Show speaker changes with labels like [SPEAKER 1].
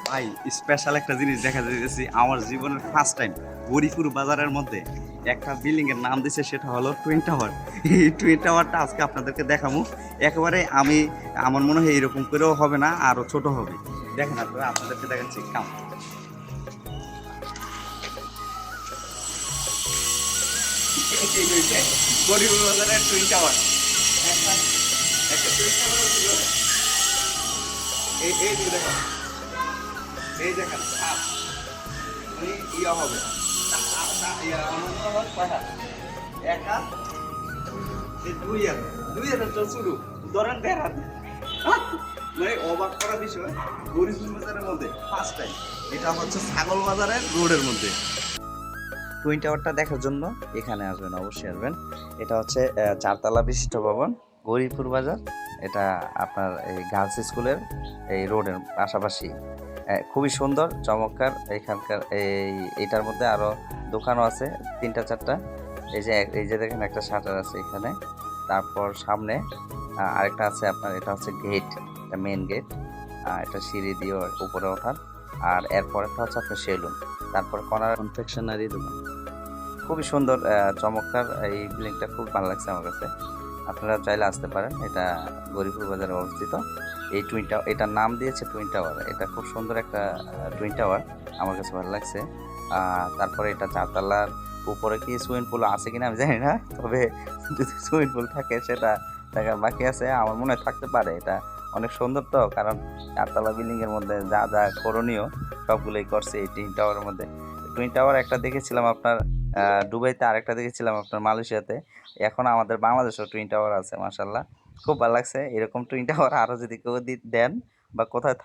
[SPEAKER 1] ভাই স্পেশাল একটা জিনিস দেখা যাইতেছি আমার জীবনের ফার্স্ট টাইম গরিপুর বাজারের মধ্যে একটা বিল্ডিং এর নাম দিছে, সেটা হলো টুইন টাওয়ার। এই টুইন টাওয়ারটা আজকে আপনাদেরকে দেখাবো। একেবারে আমার মনে হয় এরকম করেও হবে না, আরো ছোট হবে। দেখেন আপনারা, আপনাদেরকে দেখাচ্ছি কাম। গরিপুর বাজারের টুইন টাওয়ার, একটা একটা টুইন টাওয়ার ছিল। এই যে দেখেন, এই দেখেন সাপ, মানে ইয়া হবে আমার মনে হয় কয়টা একা এই দুই হাজার তো শুরু ধরেন 1,500। মানে অবাক করা বিষয়, গরিবুল বাজারের মধ্যে ফার্স্ট টাইম এটা হচ্ছে ছাগল বাজারের রোডের মধ্যে। টুইন টাওয়ারটা দেখার জন্য এখানে আসবেন, অবশ্যই আসবেন। এটা হচ্ছে 4 তলা বিশিষ্ট ভবন, গৌরীপুর বাজার। এটা আপনার এই গার্লস স্কুলের এই রোডের পাশাপাশি। খুবই সুন্দর চমৎকার। এখানকার এইটার মধ্যে আরও দোকানও আছে 3-4টা। এই যে দেখেন একটা শাটার আছে এখানে। তারপর সামনে আরেকটা আছে আপনার, এটা হচ্ছে গেট, এটা মেন গেট। এটা সিঁড়ি দিয়ে উপরে ওঠার। আর এরপর একটা হচ্ছে আপনার সেলুন, তারপর কর্নার কনফেকশনারি দোকান। খুবই সুন্দর চমৎকার। এই বিল্ডিংটা খুব ভালো লাগছে আমার কাছে। আপনারা চাইলে আসতে পারেন। এটা গরিপুর বাজারে অবস্থিত। এই এটার নাম দিয়েছে টুইন টাওয়ার। এটা খুব সুন্দর একটা টুইন টাওয়ার, আমার কাছে ভালো লাগছে। তারপরে এটা 4 তলার উপরে কি সুইমিং পুল আছে কিনা আমি জানি না, তবে যদি সুইমিং পুল থাকে সেটা দেখার বাকি আছে। আমার মনে হয় থাকতে পারে। এটা অনেক সুন্দর তো, কারণ 4 তলা বিল্ডিং এর মধ্যে যা যা করণীয় সবগুলোই করছে এই টুইন টাওয়ারের মধ্যে। টুইন টাওয়ার একটা দেখেছিলাম আপনার দুবাইতে, আরেকটা দেখেছিলাম আপনার মালয়েশিয়াতে। এখন আমাদের বাংলাদেশেও টুইন টাওয়ার আছে, মাশাল্লাহ। খুব ভালো লাগছে। এরকম টুইন টাওয়ার আরো যদি কেউ দেন বা কোথায়